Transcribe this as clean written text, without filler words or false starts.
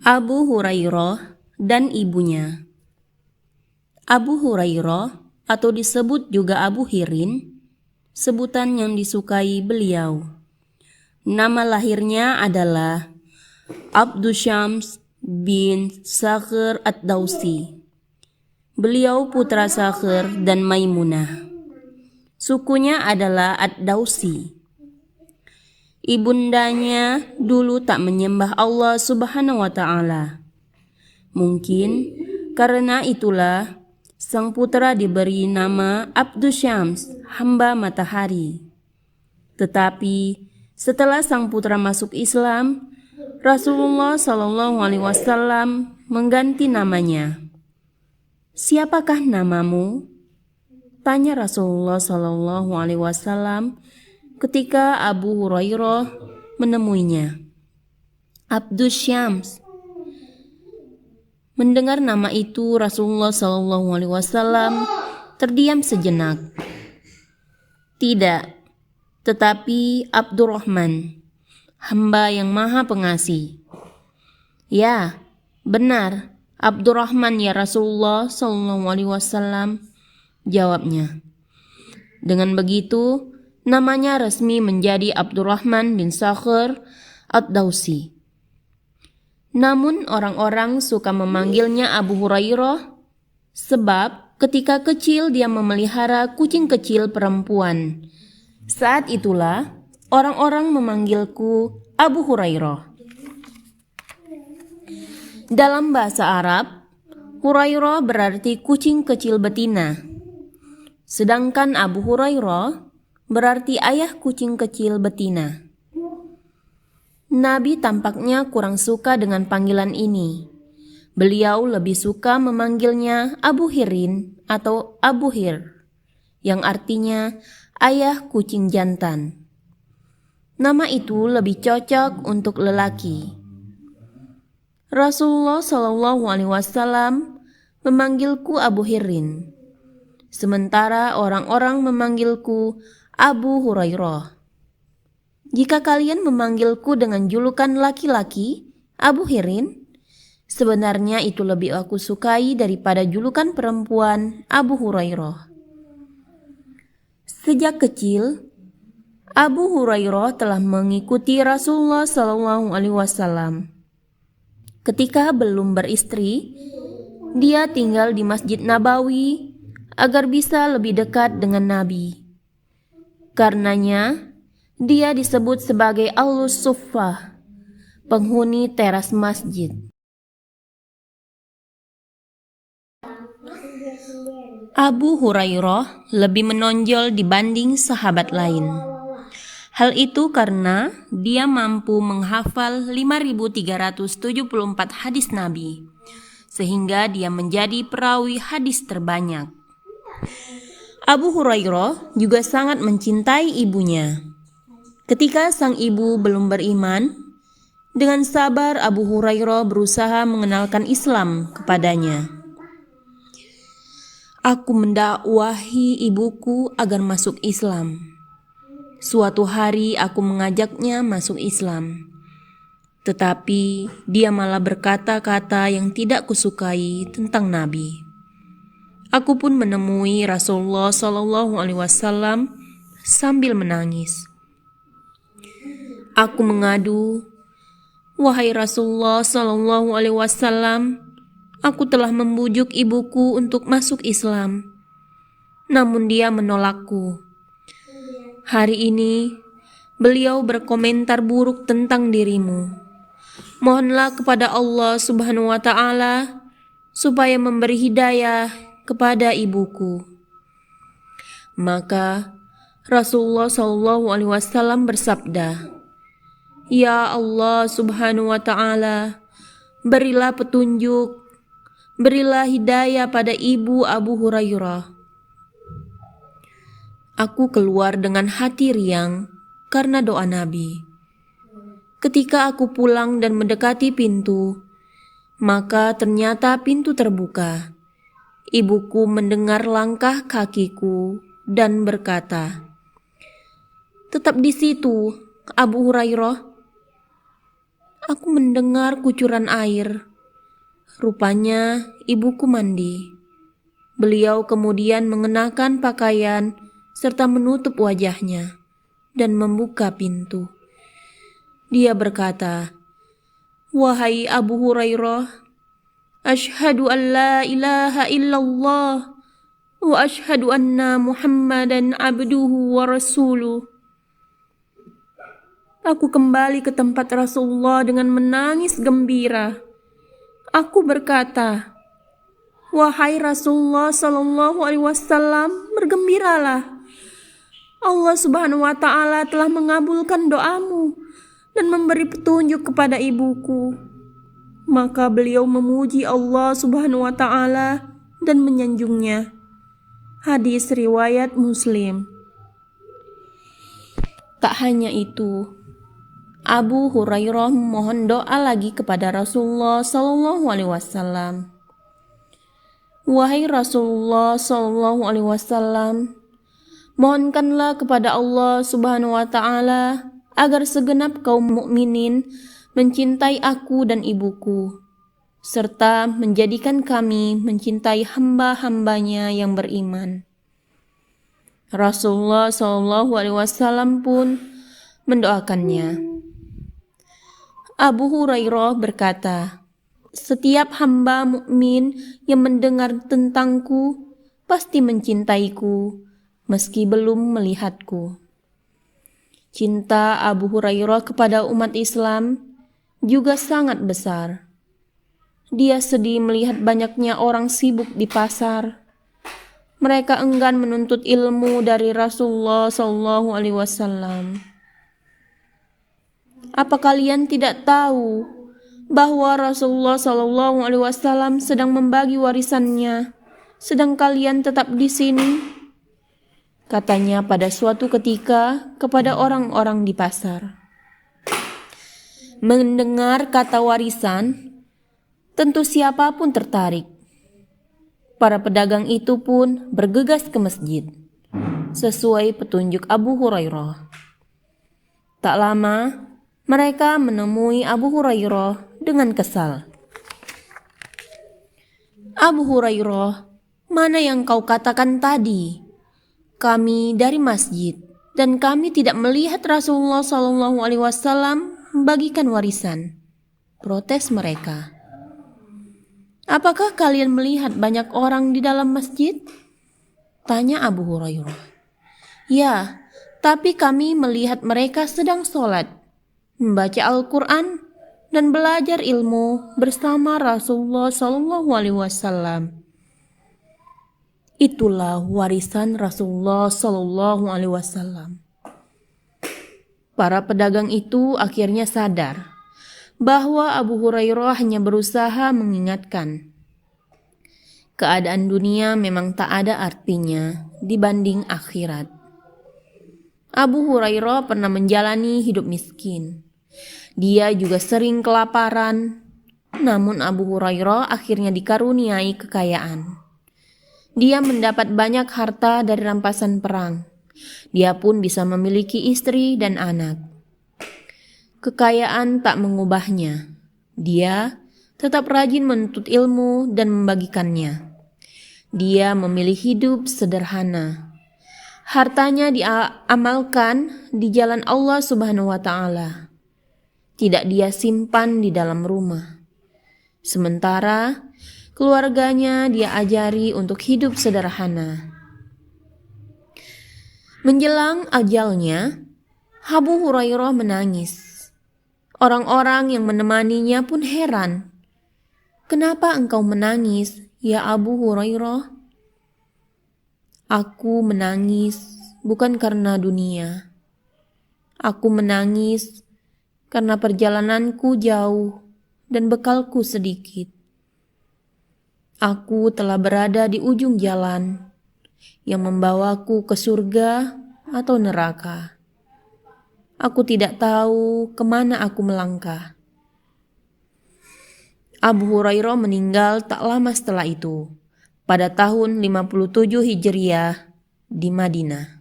Abu Hurairah dan ibunya. Abu Hurairah atau disebut juga Abu Hirin, sebutan yang disukai beliau. Nama lahirnya adalah Abdusyams bin Sakhr ad-Dausi. Beliau putra Sakhr dan Maimunah. Sukunya adalah ad-Dausi. Ibundanya dulu tak menyembah Allah Subhanahu wa ta'ala. Mungkin karena itulah sang putra diberi nama Abdusyams, hamba matahari. Tetapi setelah sang putra masuk Islam, Rasulullah SAW mengganti namanya. "Siapakah namamu?" tanya Rasulullah SAW ketika Abu Hurairah menemuinya. "Abdusyams." Mendengar nama itu, Rasulullah SAW terdiam sejenak. "Tidak, tetapi Abdurrahman, hamba yang maha pengasih." "Ya, benar, Abdurrahman ya Rasulullah SAW," jawabnya. Dengan begitu, namanya resmi menjadi Abdurrahman bin Sakhr ad-Dausi. Namun orang-orang suka memanggilnya Abu Hurairah sebab ketika kecil dia memelihara kucing kecil perempuan. Saat itulah orang-orang memanggilku Abu Hurairah. Dalam bahasa Arab, Hurairah berarti kucing kecil betina. Sedangkan Abu Hurairah berarti ayah kucing kecil betina. Nabi tampaknya kurang suka dengan panggilan ini. Beliau lebih suka memanggilnya Abu Hirin atau Abu Hir, yang artinya ayah kucing jantan. Nama itu lebih cocok untuk lelaki. Rasulullah SAW memanggilku Abu Hirin, sementara orang-orang memanggilku Abu Hurairah. Jika kalian memanggilku dengan julukan laki-laki, Abu Hirin, sebenarnya itu lebih aku sukai daripada julukan perempuan Abu Hurairah. Sejak kecil, Abu Hurairah telah mengikuti Rasulullah SAW. Ketika belum beristri, dia tinggal di Masjid Nabawi agar bisa lebih dekat dengan Nabi. Karenanya, dia disebut sebagai Ahlus Suffah, penghuni teras masjid. Abu Hurairah lebih menonjol dibanding sahabat lain. Hal itu karena dia mampu menghafal 5.374 hadis Nabi, sehingga dia menjadi perawi hadis terbanyak. Abu Hurairah juga sangat mencintai ibunya. Ketika sang ibu belum beriman, dengan sabar Abu Hurairah berusaha mengenalkan Islam kepadanya. "Aku mendakwahi ibuku agar masuk Islam. Suatu hari aku mengajaknya masuk Islam, tetapi dia malah berkata-kata yang tidak kusukai tentang Nabi. Aku pun menemui Rasulullah SAW sambil menangis. Aku mengadu, 'Wahai Rasulullah SAW, aku telah membujuk ibuku untuk masuk Islam, namun dia menolakku. Hari ini beliau berkomentar buruk tentang dirimu. Mohonlah kepada Allah Subhanahu wa ta'ala supaya memberi hidayah kepada ibuku.' Maka Rasulullah SAW bersabda, 'Ya Allah Subhanahu wa ta'ala, berilah petunjuk, berilah hidayah pada ibu Abu Hurairah.' Aku keluar dengan hati riang karena doa Nabi. Ketika aku pulang dan mendekati pintu, maka ternyata pintu terbuka. Ibuku mendengar langkah kakiku dan berkata, 'Tetap di situ, Abu Hurairah.' aku mendengar kucuran air. Rupanya ibuku mandi. Beliau kemudian mengenakan pakaian serta menutup wajahnya dan membuka pintu. Dia berkata, "Wahai Abu Hurairah, asyhadu an la ilaha illallah wa asyhadu anna Muhammadan abduhu wa rasuluh." Aku kembali ke tempat Rasulullah dengan menangis gembira. Aku berkata, "Wahai Rasulullah sallallahu alaihi wasallam, bergembiralah. Allah Subhanahu wa taala telah mengabulkan doamu dan memberi petunjuk kepada ibuku." Maka beliau memuji Allah Subhanahu wa taala dan menyanjungnya. Hadis riwayat Muslim. Tak hanya itu, Abu Hurairah memohon doa lagi kepada Rasulullah sallallahu alaihi wasallam. "Wahai Rasulullah sallallahu alaihi wasallam, mohonkanlah kepada Allah Subhanahu wa taala agar segenap kaum mukminin mencintai aku dan ibuku, serta menjadikan kami mencintai hamba-hambanya yang beriman." Rasulullah sallallahu alaihi wasallam pun mendoakannya. Abu Hurairah berkata, "Setiap hamba mukmin yang mendengar tentangku pasti mencintaiku meski belum melihatku." Cinta Abu Hurairah kepada umat Islam juga sangat besar. Dia sedih melihat banyaknya orang sibuk di pasar. Mereka enggan menuntut ilmu dari Rasulullah sallallahu alaihi wasallam. Apa kalian tidak tahu bahwa Rasulullah sallallahu alaihi wasallam sedang membagi warisannya, sedang kalian tetap di sini? Katanya pada suatu ketika kepada orang-orang di pasar. Mendengar kata warisan, tentu siapapun tertarik. Para pedagang itu pun bergegas ke masjid, sesuai petunjuk Abu Hurairah. Tak lama, mereka menemui Abu Hurairah dengan kesal. "Abu Hurairah, mana yang kau katakan tadi? Kami dari masjid dan kami tidak melihat Rasulullah sallallahu alaihi wasallam membagikan warisan," protes mereka. "Apakah kalian melihat banyak orang di dalam masjid?" tanya Abu Hurairah. "Ya, tapi kami melihat mereka sedang sholat, membaca Al-Quran, dan belajar ilmu bersama Rasulullah sallallahu alaihi wasallam." Itulah warisan Rasulullah sallallahu alaihi wasallam. Para pedagang itu akhirnya sadar bahwa Abu Hurairah hanya berusaha mengingatkan. Keadaan dunia memang tak ada artinya dibanding akhirat. Abu Hurairah pernah menjalani hidup miskin. Dia juga sering kelaparan. Namun Abu Hurairah akhirnya dikaruniai kekayaan. Dia mendapat banyak harta dari rampasan perang. Dia pun bisa memiliki istri dan anak. Kekayaan tak mengubahnya. Dia tetap rajin menuntut ilmu dan membagikannya. Dia memilih hidup sederhana. Hartanya diamalkan di jalan Allah Subhanahu wa taala. Tidak dia simpan di dalam rumah. Sementara keluarganya dia ajari untuk hidup sederhana. Menjelang ajalnya, Abu Hurairah menangis. Orang-orang yang menemaninya pun heran. "Kenapa engkau menangis, ya Abu Hurairah?" "Aku menangis bukan karena dunia. Aku menangis karena perjalananku jauh dan bekalku sedikit. Aku telah berada di ujung jalan yang membawaku ke surga atau neraka. Aku tidak tahu kemana aku melangkah." Abu Hurairah meninggal tak lama setelah itu, pada tahun 57 Hijriah di Madinah.